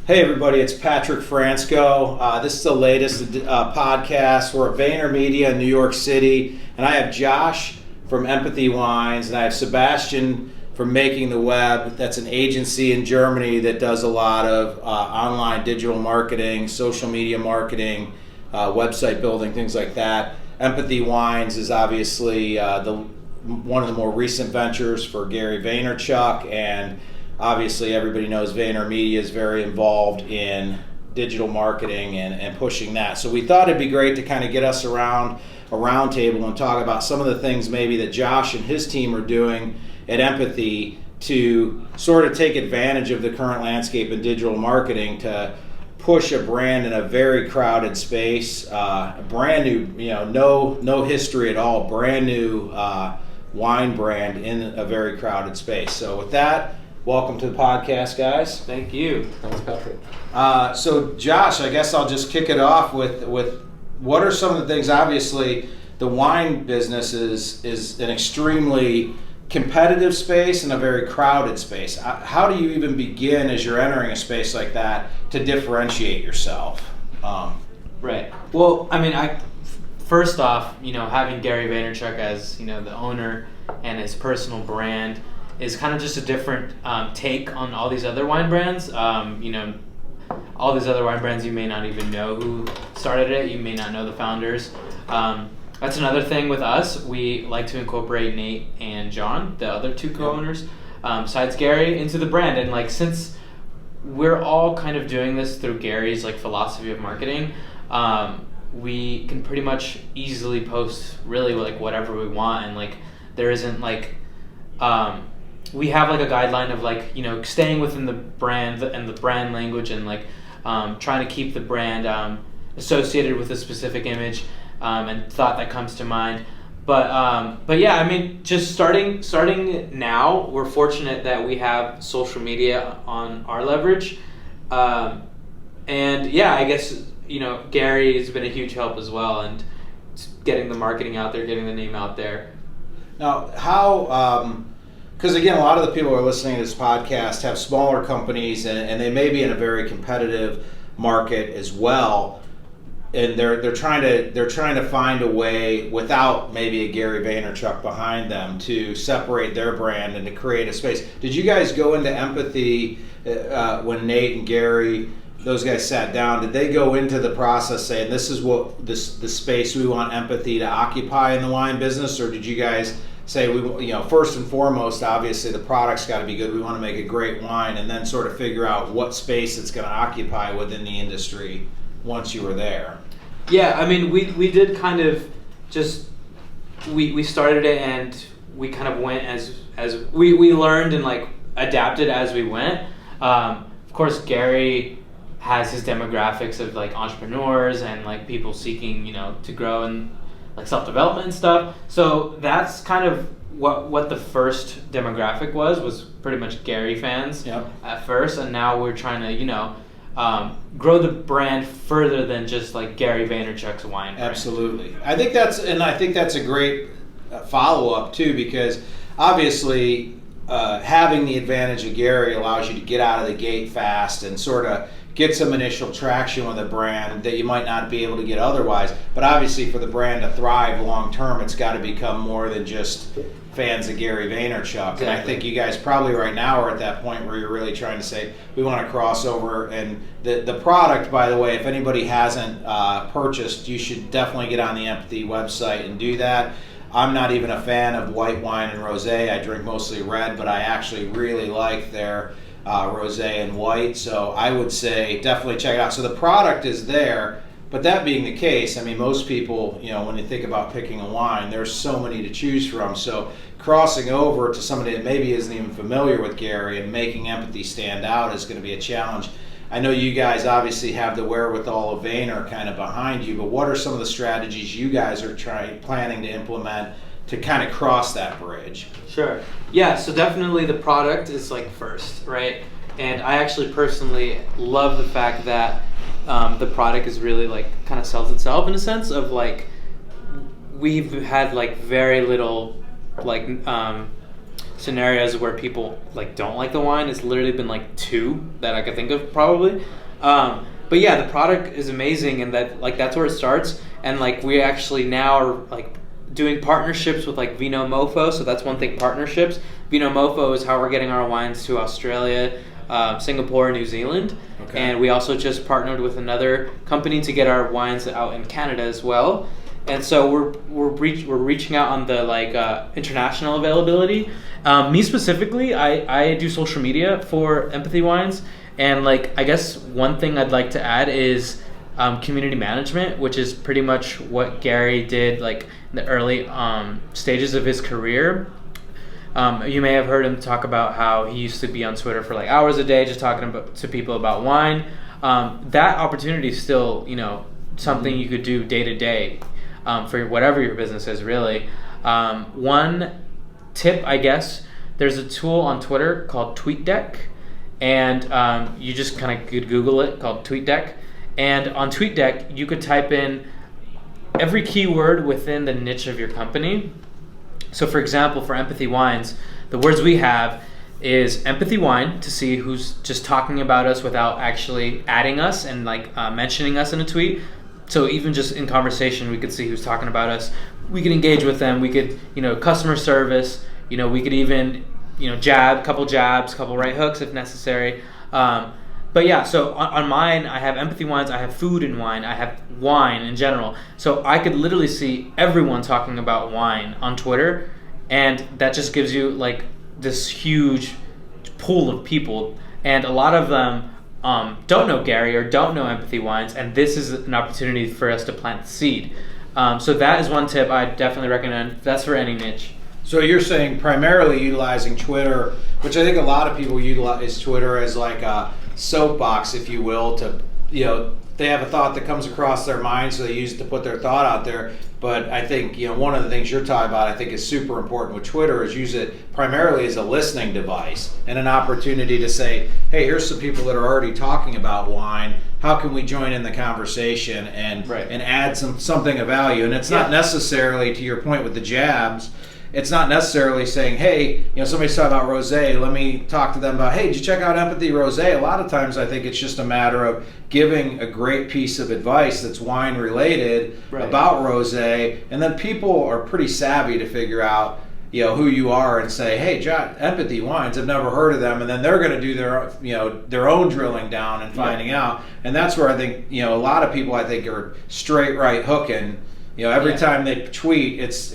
Hey everybody, it's Patric Fransko. This is the latest podcast. We're at VaynerMedia in New York City, and I have Josh from Empathy Wines, and I have Sebastian from Making the Web. That's an agency in Germany that does a lot of online digital marketing, social media marketing, website building, things like that. Empathy Wines is obviously one of the more recent ventures for Gary Vaynerchuk, and obviously everybody knows VaynerMedia is very involved in digital marketing and pushing that. So we thought it'd be great to kind of get us around a round table and talk about some of the things maybe that Josh and his team are doing at Empathy to sort of take advantage of the current landscape in digital marketing to push a brand in a very crowded space, a brand new, no history at all, brand new wine brand in a very crowded space. So with that, welcome to the podcast, guys. Thank you. Thanks, Patric. So Josh, I guess I'll just kick it off with what are some of the things. Obviously, the wine business is an extremely competitive space and a very crowded space. How do you even begin as you're entering a space like that to differentiate yourself? Right. Well, I mean, first off, having Gary Vaynerchuk as the owner and his personal brand is kind of just a different take on all these other wine brands. All these other wine brands, you may not even know who started it. You may not know the founders. That's another thing with us. We like to incorporate Nate and John, the other two co-owners, besides Gary, into the brand. And since we're all kind of doing this through Gary's philosophy of marketing, we can pretty much easily post really whatever we want, and there isn't we have a guideline of staying within the brand and the brand language, and trying to keep the brand associated with a specific image and thought that comes to mind. But yeah, I mean, just starting now, we're fortunate that we have social media on our leverage, and yeah, I guess Gary has been a huge help as well, and getting the marketing out there, getting the name out there. Now, how? Because again, a lot of the people who are listening to this podcast have smaller companies, and they may be in a very competitive market as well, and they're trying to find a way without maybe a Gary Vaynerchuk behind them to separate their brand and to create a space. Did you guys go into Empathy when Nate and Gary, those guys sat down? Did they go into the process saying this is what the space we want Empathy to occupy in the wine business, or did you guys say first and foremost, obviously the product's got to be good, we want to make a great wine, and then sort of figure out what space it's going to occupy within the industry once you were there? Yeah, I mean, we did kind of just we started it, and we kind of went as we learned and adapted as we went. Of course, Gary has his demographics of entrepreneurs and people seeking to grow and self-development and stuff. So that's kind of what the first demographic was pretty much Gary fans. Yep. At first, and now we're trying to grow the brand further than just Gary Vaynerchuk's wine brand. Absolutely. I think that's a great follow-up too, because obviously having the advantage of Gary allows you to get out of the gate fast and sort of get some initial traction with a brand that you might not be able to get otherwise. But obviously for the brand to thrive long term, it's got to become more than just fans of Gary Vaynerchuk. Exactly. And I think you guys probably right now are at that point where you're really trying to say, we want to cross over. And the product, by the way, if anybody hasn't purchased, you should definitely get on the Empathy website and do that. I'm not even a fan of white wine and rosé. I drink mostly red, but I actually really like their rosé and white, so I would say definitely check it out. So the product is there, but that being the case, I mean, most people, when you think about picking a wine, there's so many to choose from. So crossing over to somebody that maybe isn't even familiar with Gary and making Empathy stand out is going to be a challenge. I know you guys obviously have the wherewithal of Vayner kind of behind you, but what are some of the strategies you guys are planning to implement to kind of cross that bridge? Sure. Yeah, so definitely the product is first, right? And I actually personally love the fact that the product is really kind of sells itself in a sense of we've had very little scenarios where people like don't like the wine. It's literally been like 2 that I could think of probably. But yeah, the product is amazing, and that like that's where it starts. And like we actually now are like doing partnerships with like Vino Mofo. So that's one thing, partnerships. Vino Mofo is how we're getting our wines to Australia, Singapore, and New Zealand. Okay. And we also just partnered with another company to get our wines out in Canada as well. And so we're reaching out on the like international availability. Me specifically, I do social media for Empathy Wines, and like I guess one thing I'd like to add is community management, which is pretty much what Gary did like in the early stages of his career. You may have heard him talk about how he used to be on Twitter for like hours a day just talking to people about wine. That opportunity is still, something you could do day to day for whatever your business is, really. One tip, I guess, there's a tool on Twitter called TweetDeck, and you just kind of could Google it, called TweetDeck. And on TweetDeck, you could type in every keyword within the niche of your company. So for example, for Empathy Wines, the words we have is empathy wine to see who's just talking about us without actually adding us and like mentioning us in a tweet. So even just in conversation, we could see who's talking about us. We could engage with them. We could, customer service. We could even, couple jabs, couple right hooks if necessary. But yeah, so on mine, I have Empathy Wines, I have food and wine, I have wine in general. So I could literally see everyone talking about wine on Twitter, and that just gives you like this huge pool of people. And a lot of them don't know Gary or don't know Empathy Wines, and this is an opportunity for us to plant the seed. So that is one tip I definitely recommend. That's for any niche. So you're saying primarily utilizing Twitter, which I think a lot of people utilize Twitter as like a soapbox, if you will, to, they have a thought that comes across their mind, so they use it to put their thought out there. But I think, one of the things you're talking about, I think is super important with Twitter, is use it primarily as a listening device and an opportunity to say, hey, here's some people that are already talking about wine. How can we join in the conversation and add something of value? And it's not necessarily, to your point with the jabs, it's not necessarily saying, hey, somebody's talking about rosé, let me talk to them about, hey, did you check out Empathy Rosé? A lot of times I think it's just a matter of giving a great piece of advice that's wine related about rosé, and then people are pretty savvy to figure out, who you are and say, hey, Empathy Wines, I've never heard of them, and then they're going to do their own drilling down and finding out. And that's where I think, a lot of people I think are straight right hooking. Every time they tweet, it's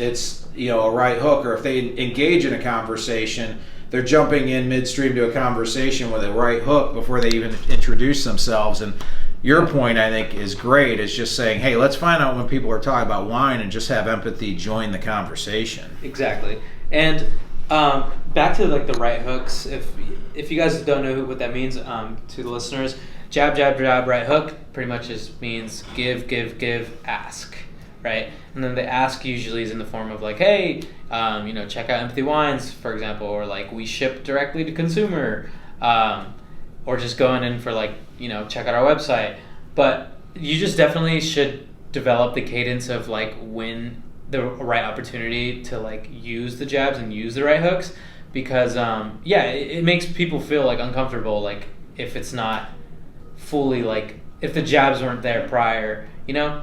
a right hook, or if they engage in a conversation, they're jumping in midstream to a conversation with a right hook before they even introduce themselves. And your point, I think, is great, is just saying, hey, let's find out when people are talking about wine and just have empathy join the conversation. Exactly. And back to like the right hooks, if you guys don't know what that means, to the listeners, jab, jab, jab, right hook pretty much just means give, ask. Right, and then the ask usually is in the form of like, hey, check out Empathy Wines, for example, or like we ship directly to consumer, or just going in for like, check out our website. But you just definitely should develop the cadence of like when the right opportunity to like use the jabs and use the right hooks, because it makes people feel like uncomfortable, like if it's not fully like if the jabs weren't there prior. Well,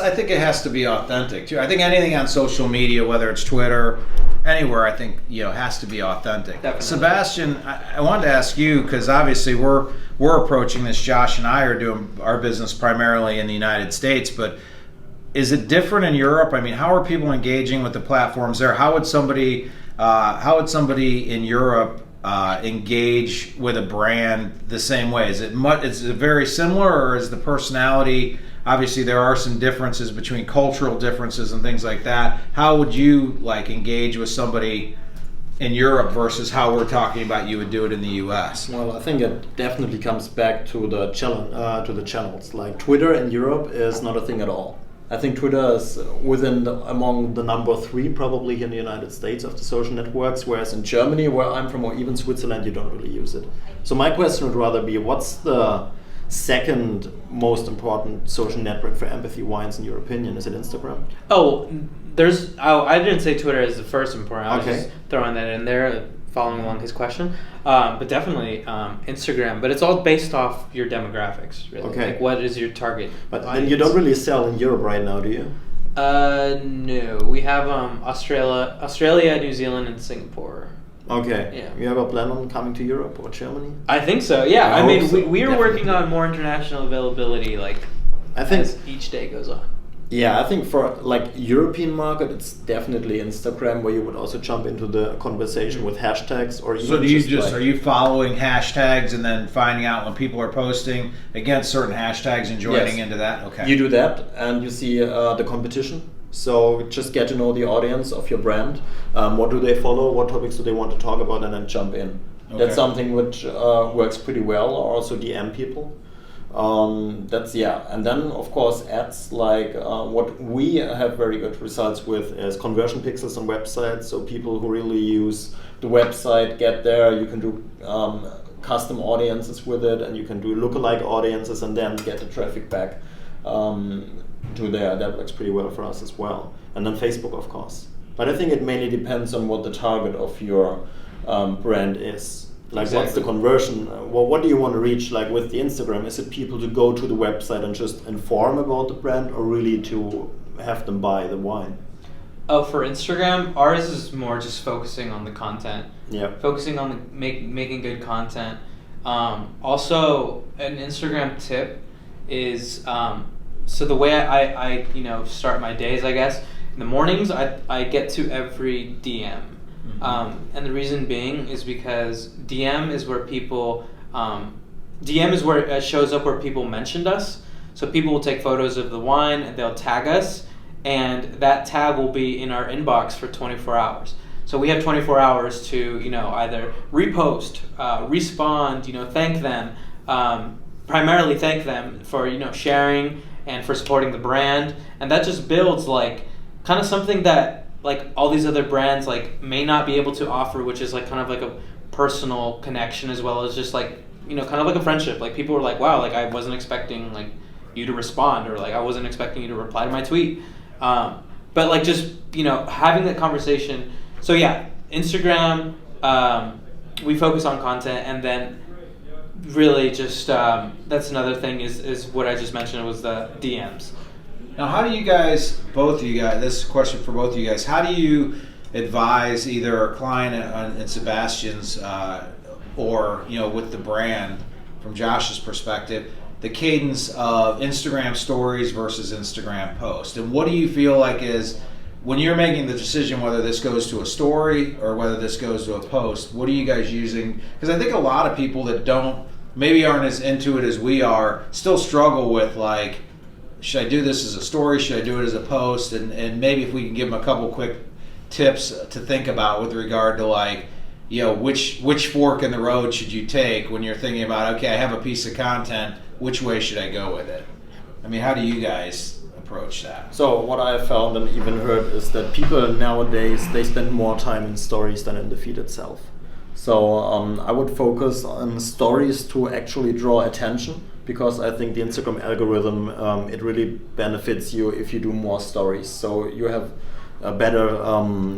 I think it has to be authentic too. I think anything on social media, whether it's Twitter, anywhere, I think has to be authentic. Definitely. Sebastian, I wanted to ask you, because obviously we're approaching this. Josh and I are doing our business primarily in the United States, but is it different in Europe? I mean, how are people engaging with the platforms there? How would somebody in Europe engage with a brand the same way? Is it very similar, or is the personality? Obviously, there are some differences between cultural differences and things like that. How would you engage with somebody in Europe versus how we're talking about you would do it in the U.S.? Well, I think it definitely comes back to the channels. Like Twitter in Europe is not a thing at all. I think Twitter is among the number 3 probably in the United States of the social networks, whereas in Germany, where I'm from, or even Switzerland, you don't really use it. So my question would rather be, what's the second most important social network for Empathy Wines in your opinion? Is it Instagram? I didn't say Twitter is the first important. I was just throwing that in there. following along his question. But definitely Instagram. But it's all based off your demographics, really. Okay. Like, what is your target But audience? then you don't really sell in Europe right now, do you? No. We have Australia, New Zealand, and Singapore. Okay. Yeah. You have a plan on coming to Europe or Germany? I think so. Yeah. I I mean, hope so, we are working definitely. on more international availability, like I think. as each day goes on. Yeah, I think for like European market, it's definitely Instagram, where you would also jump into the conversation with hashtags or even. So do you like, are you following hashtags and then finding out when people are posting against certain hashtags and joining Yes. into that? Okay. You do that, and you see the competition. So just get to know the audience of your brand. What do they follow? What topics do they want to talk about? And then jump in. Okay. That's something which works pretty well. Or also DM people. And then of course ads, like what we have very good results with is conversion pixels on websites. So people who really use the website get there. You can do custom audiences with it, and you can do lookalike audiences, and then get the traffic back to there. That works pretty well for us as well. And then Facebook, of course. But I think it mainly depends on what the target of your brand is. Like, what's the conversion? What do you want to reach? Like with the Instagram, is it people to go to the website and just inform about the brand, or really to have them buy the wine? Oh, for Instagram, ours is more just focusing on the content. Yeah. Focusing on the making good content. Also, an Instagram tip is so the way I start my days, I guess, in the mornings I get to every DM. And the reason being is because DM is where people DM is where it shows up where people mentioned us. So people will take photos of the wine and they'll tag us, and that tag will be in our inbox for 24 hours. So we have 24 hours to either repost, respond, thank them, primarily thank them for sharing and for supporting the brand, and that just builds like kind of something that like all these other brands like may not be able to offer, which is like kind of like a personal connection as well as just like kind of like a friendship. Like people were like, wow, like I wasn't expecting like you to respond, or like I wasn't expecting you to reply to my tweet, but like just having that conversation. So yeah, Instagram, we focus on content, and then really just that's another thing is what I just mentioned was the DMs. Now, how do you guys, both of you guys, this is a question for both of you guys, how do you advise either a client and Sebastian's or, with the brand, from Josh's perspective, the cadence of Instagram stories versus Instagram post? And what do you feel like is, when you're making the decision whether this goes to a story or whether this goes to a post, what are you guys using? Because I think a lot of people that maybe aren't as into it as we are, still struggle with like, should I do this as a story? Should I do it as a post? And maybe if we can give them a couple quick tips to think about with regard to like, which fork in the road should you take when you're thinking about, okay, I have a piece of content, which way should I go with it? I mean, how do you guys approach that? So what I found and even heard is that people nowadays, they spend more time in stories than in the feed itself. So I would focus on stories to actually draw attention, because I think the Instagram algorithm, it really benefits you if you do more stories. So you have a better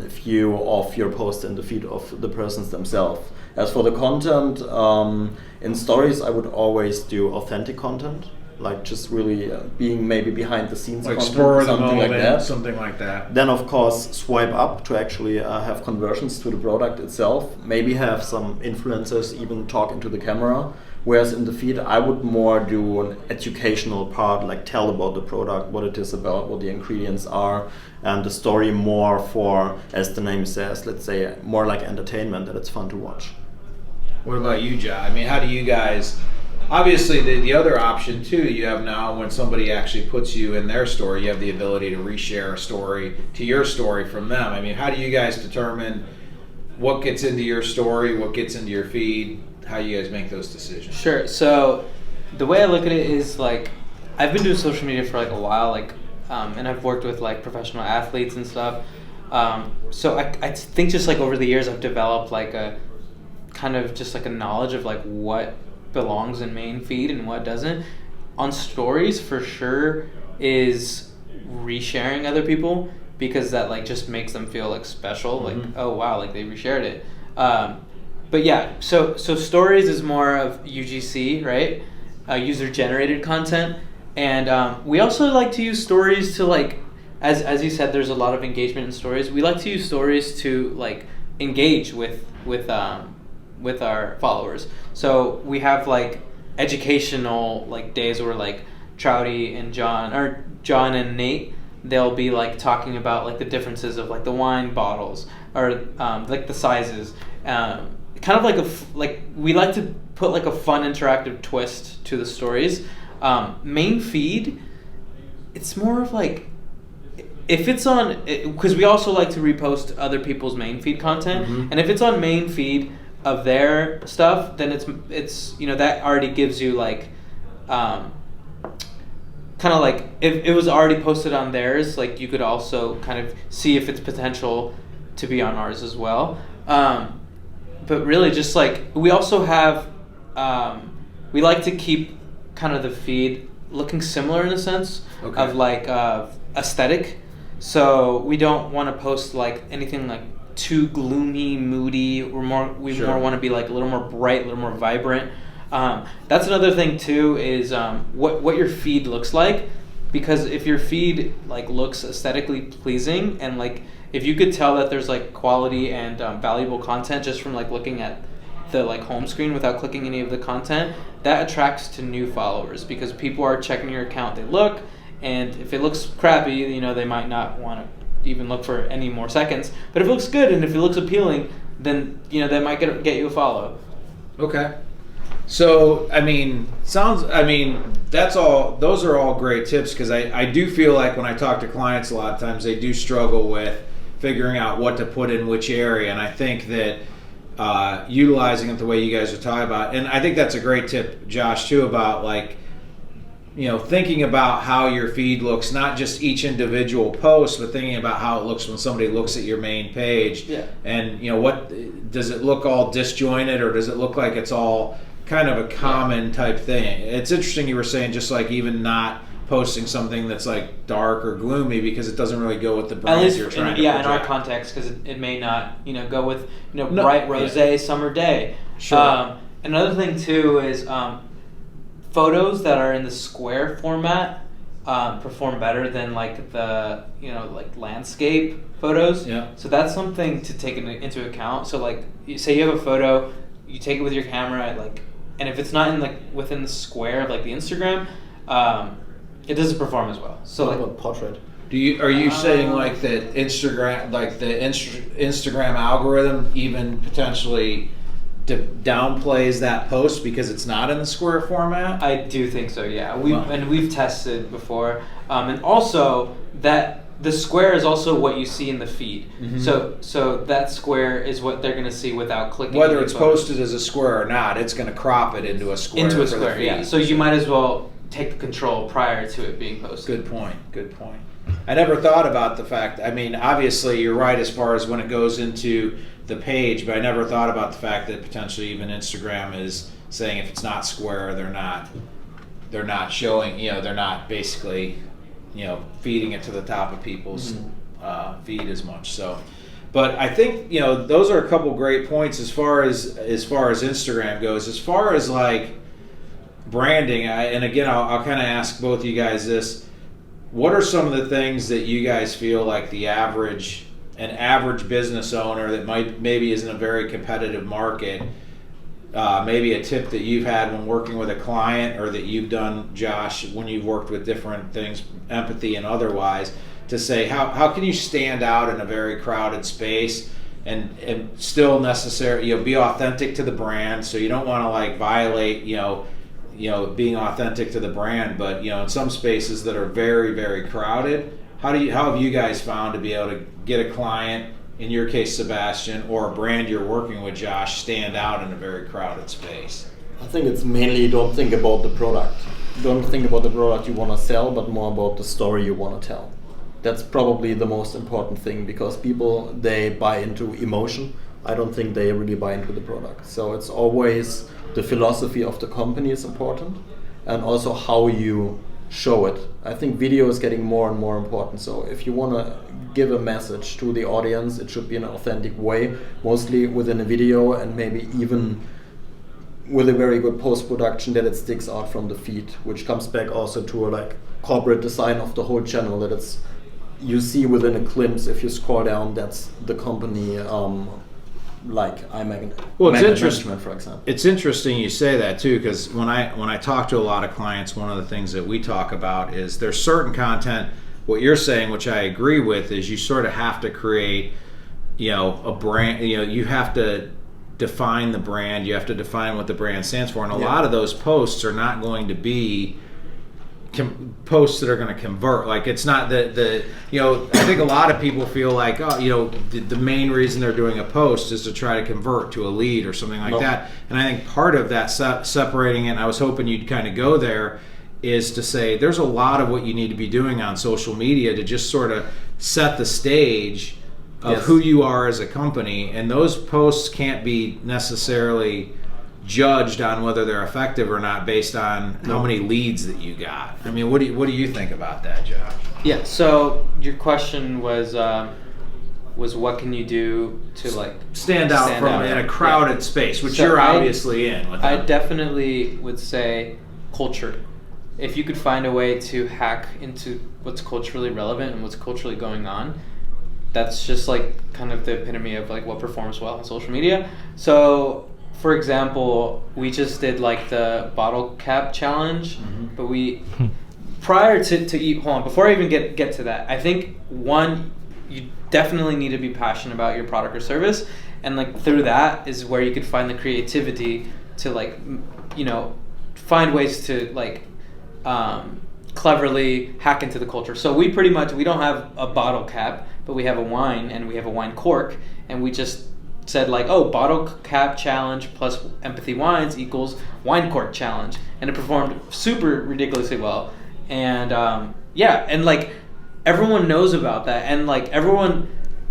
view of your post in the feed of the persons themselves. As for the content, in stories I would always do authentic content, like just really being maybe behind the scenes Like content, spur of the something moment, like that. something like that. Then of course swipe up to actually have conversions to the product itself. Maybe have some influencers even talk into the camera. Whereas in the feed, I would more do an educational part, like tell about the product, what it is about, what the ingredients are, and the story more for, as the name says, let's say more like entertainment, that it's fun to watch. What about you, John? I mean, how do you guys, obviously the other option too you have now, when somebody actually puts you in their story, you have the ability to reshare a story to your story from them. I mean, how do you guys determine what gets into your story, what gets into your feed? How you guys make those decisions? Sure. So the way I look at it is like, I've been doing social media for like a while, like, and I've worked with like professional athletes and stuff. So I think just like over the years I've developed like a kind of just like a knowledge of like what belongs in main feed and what doesn't. On stories for sure is resharing other people, because that like just makes them feel like special, like oh wow, like they reshared it. but yeah, so stories is more of UGC, right? User generated content, and we also like to use stories to like, as you said, there's a lot of engagement in stories. We like to use stories to like engage with our followers. So we have like educational like days where like Trouty and John and Nate, they'll be like talking about like the differences of like the wine bottles or like the sizes. Kind of like we like to put like a fun interactive twist to the stories. Main feed, it's more of like, if it's on, because we also like to repost other people's main feed content, and if it's on main feed of their stuff, then it's that already gives you like kind of like if it was already posted on theirs, like you could also kind of see if it's potential to be on ours as well. But really just like we also have we like to keep kind of the feed looking similar in a sense of like aesthetic. So we don't want to post like anything like too gloomy, moody. We more want to be like a little more bright, a little more vibrant. That's another thing too is what your feed looks like, because if your feed like looks aesthetically pleasing and like if you could tell that there's like quality and valuable content just from like looking at the like home screen without clicking any of the content, that attracts to new followers because people are checking your account, they look, and if it looks crappy, they might not want to even look for any more seconds. But if it looks good and if it looks appealing, then that might get you a follow. Okay. So, that's all. Those are all great tips because I do feel like when I talk to clients, a lot of times they do struggle with figuring out what to put in which area, and I think that utilizing it the way you guys are talking about, and I think that's a great tip, Josh, too, about like thinking about how your feed looks, not just each individual post, but thinking about how it looks when somebody looks at your main page. Yeah. And what does it look all disjointed, or does it look like it's all kind of a common type thing? It's interesting you were saying just like even not posting something that's like dark or gloomy because it doesn't really go with the brand you're trying to project. In our context, because it may not go with bright rosé summer day. Sure. Another thing too is photos that are in the square format perform better than like the like landscape photos. Yeah. So that's something to take into account. So like say you have a photo, you take it with your camera, like, and if it's not in like within the square of like the Instagram, it doesn't perform as well. So what like about portrait? Are you saying like that Instagram, like the Instagram algorithm even potentially downplays that post because it's not in the square format? I do think so. Yeah, we've tested before, and also that the square is also what you see in the feed. Mm-hmm. So that square is what they're going to see without clicking. Whether it's posted as a square or not, it's going to crop it into a square. Into a square, yeah. So you might as well take the control prior to it being posted. Good point. I never thought about the fact. Obviously you're right as far as when it goes into the page, but I never thought about the fact that potentially even Instagram is saying if it's not square, they're not showing. They're not basically feeding it to the top of people's feed as much. So, but I think those are a couple great points as far as Instagram goes. As far as like branding, and again, I'll kind of ask both of you guys this: what are some of the things that you guys feel like an average business owner that maybe isn't a very competitive market? Maybe a tip that you've had when working with a client, or that you've done, Josh, when you've worked with different things, empathy and otherwise, to say how can you stand out in a very crowded space and still be authentic to the brand. So you don't want to like violate being authentic to the brand, but in some spaces that are very, very crowded, how have you guys found to be able to get a client, in your case Sebastian, or a brand you're working with, Josh, stand out in a very crowded space? I think it's mainly don't think about the product. Don't think about the product you want to sell, but more about the story you want to tell. That's probably the most important thing, because people, they buy into emotion. I don't think they really buy into the product. So it's always the philosophy of the company is important, and also how you show it. I think video is getting more and more important. So if you want to give a message to the audience, it should be in an authentic way, mostly within a video, and maybe even with a very good post-production that it sticks out from the feed, which comes back also to a like corporate design of the whole channel, that it's, you see within a glimpse, if you scroll down, that's the company, like it's interesting, for example. It's interesting you say that too, because when I talk to a lot of clients, one of the things that we talk about is there's certain content. What you're saying, which I agree with, is you sort of have to create, a brand. You have to define the brand. You have to define what the brand stands for, and a lot of those posts are not going to be posts that are going to convert. Like, it's not I think a lot of people feel like, the main reason they're doing a post is to try to convert to a lead or something like that. And I think part of that separating it, and I was hoping you'd kind of go there, is to say there's a lot of what you need to be doing on social media to just sort of set the stage of who you are as a company, and those posts can't be necessarily judged on whether they're effective or not based on how many leads that you got. I mean, what do you think about that, Josh? Yeah. So your question was what can you do to like stand out in a crowded space, which you're obviously in. I definitely would say culture. If you could find a way to hack into what's culturally relevant and what's culturally going on, that's just like kind of the epitome of like what performs well on social media. So, for example, we just did like the bottle cap challenge, but we prior to hold on, before I even get to that, I think one, you definitely need to be passionate about your product or service, and like through that is where you could find the creativity to like find ways to like cleverly hack into the culture. So we don't have a bottle cap, but we have a wine and we have a wine cork, and we just said like, bottle cap challenge plus empathy wines equals wine cork challenge, and it performed super ridiculously well. And and like everyone knows about that, and like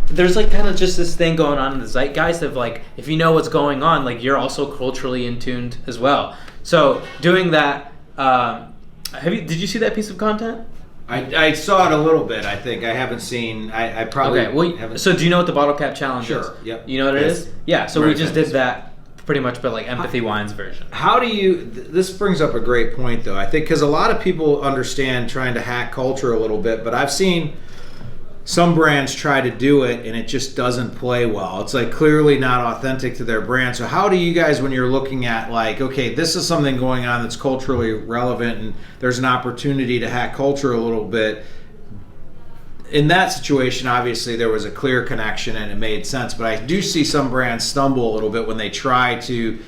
there's like kind of just this thing going on in the zeitgeist of like, if you know what's going on, like you're also culturally in tuned as well. So doing that, did you see that piece of content? I saw it a little bit. I think I haven't seen. I probably haven't. So do you know what the bottle cap challenge is? Sure. Yep. You know what it is? Yeah. So we just did that pretty much, but like empathy wines version. How do you? This brings up a great point, though. I think because a lot of people understand trying to hack culture a little bit, but I've seen some brands try to do it and it just doesn't play well. It's like clearly not authentic to their brand. So how do you guys, when you're looking at like, okay, this is something going on that's culturally relevant and there's an opportunity to hack culture a little bit, in that situation, obviously there was a clear connection and it made sense, but I do see some brands stumble a little bit when they try to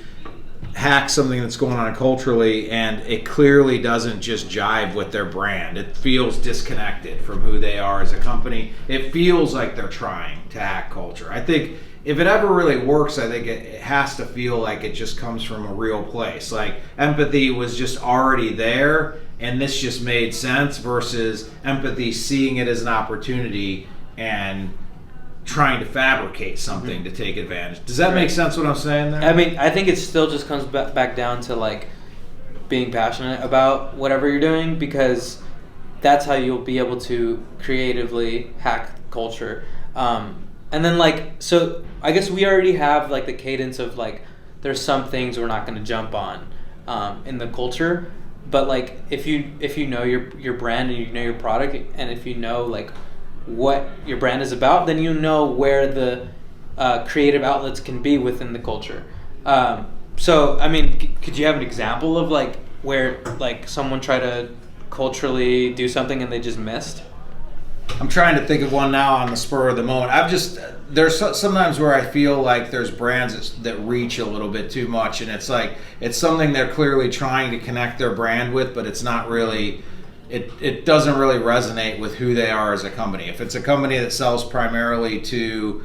hack something that's going on culturally and it clearly doesn't just jive with their brand. It feels disconnected from who they are as a company. It feels like they're trying to hack culture. I think if it ever really works, I think it has to feel like it just comes from a real place. Like empathy was just already there and this just made sense, versus empathy seeing it as an opportunity and trying to fabricate something to take advantage. Does that make sense what I'm saying there? I mean, I think it still just comes back down to like being passionate about whatever you're doing, because that's how you'll be able to creatively hack culture. And then like, so I guess we already have like the cadence of like, there's some things we're not going to jump on in the culture, but like if you know your brand and you know your product, and if you know like what your brand is about, then you know where the creative outlets can be within the culture. So I mean, could you have an example of like where like someone tried to culturally do something and they just missed? I'm trying to think of one now on the spur of the moment. There's sometimes where I feel like there's brands that reach a little bit too much, and it's like it's something they're clearly trying to connect their brand with, but it's not really. It doesn't really resonate with who they are as a company. If it's a company that sells primarily to,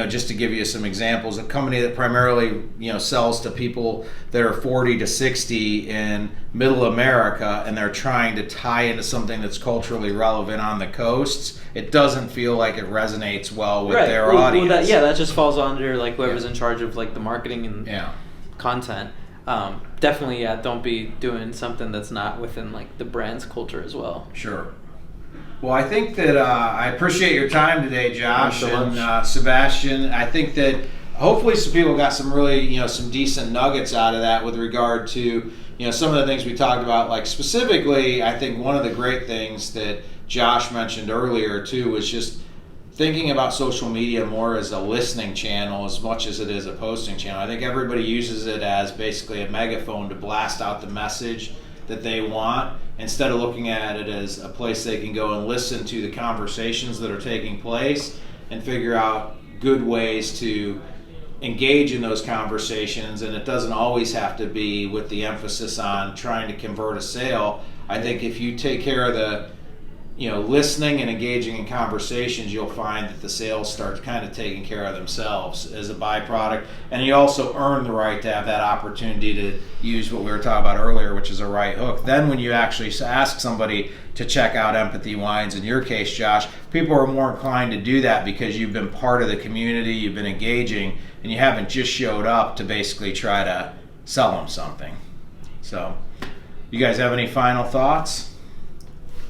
just to give you some examples, a company that primarily, sells to people that are 40 to 60 in middle America, and they're trying to tie into something that's culturally relevant on the coasts, it doesn't feel like it resonates well with their audience. That just falls under like whoever's in charge of like the marketing and content. definitely, don't be doing something that's not within like the brand's culture as well. Sure. Well, I think that I appreciate your time today, Josh Thanks so and Sebastian. I think that hopefully some people got some really, some decent nuggets out of that with regard to, some of the things we talked about. Like specifically, I think one of the great things that Josh mentioned earlier too was just thinking about social media more as a listening channel as much as it is a posting channel. I think everybody uses it as basically a megaphone to blast out the message that they want, instead of looking at it as a place they can go and listen to the conversations that are taking place and figure out good ways to engage in those conversations. And it doesn't always have to be with the emphasis on trying to convert a sale. I think if you take care of the listening and engaging in conversations, you'll find that the sales start kind of taking care of themselves as a byproduct. And you also earn the right to have that opportunity to use what we were talking about earlier, which is a right hook. Then when you actually ask somebody to check out Empathy Wines, in your case, Josh, people are more inclined to do that because you've been part of the community, you've been engaging, and you haven't just showed up to basically try to sell them something. So, you guys have any final thoughts?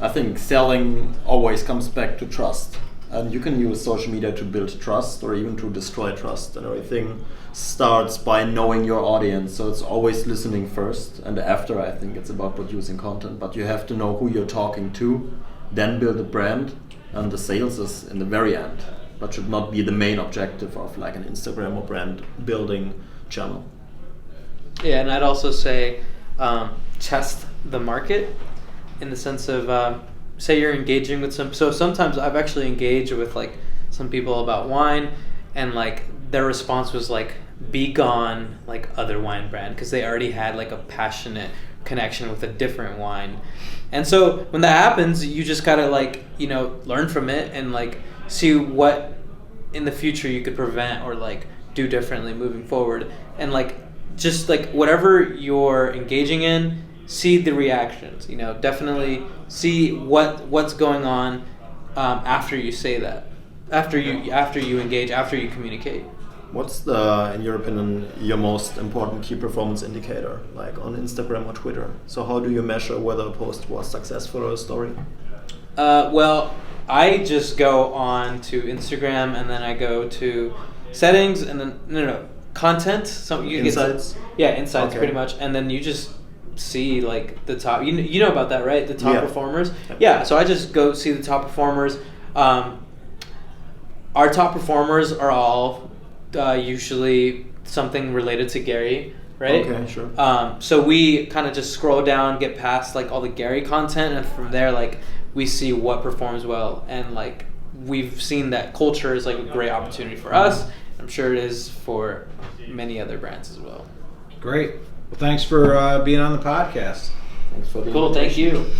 I think selling always comes back to trust. And you can use social media to build trust or even to destroy trust. And everything starts by knowing your audience. So it's always listening first. And after, I think it's about producing content. But you have to know who you're talking to, then build a brand. And the sales is in the very end. But should not be the main objective of like an Instagram or brand building channel. Yeah, and I'd also say test the market. In the sense of, say you're engaging with so sometimes I've actually engaged with like some people about wine, and like their response was like, be gone like other wine brand, because they already had like a passionate connection with a different wine. And so when that happens, you just gotta like, learn from it and like see what in the future you could prevent or like do differently moving forward. And like, just like whatever you're engaging in, see the reactions, definitely see what's going on after you say that, after you engage, after you communicate. What's in your opinion, your most important key performance indicator, like on Instagram or Twitter? So how do you measure whether a post was successful or a story? Well, I just go on to Instagram and then I go to settings and then content. So you Insights. Insights, okay. Pretty much, and then you just see like the top, you know about that, right? The top performers. Yeah, so I just go see the top performers. Our top performers are all usually something related to Gary, right? Okay, sure. So we kind of just scroll down, get past like all the Gary content, and from there like we see what performs well, and like we've seen that culture is like a great opportunity for us. I'm sure it is for many other brands as well. Great. Well, thanks for being on the podcast. Thanks for the Cool, thank invitation. you.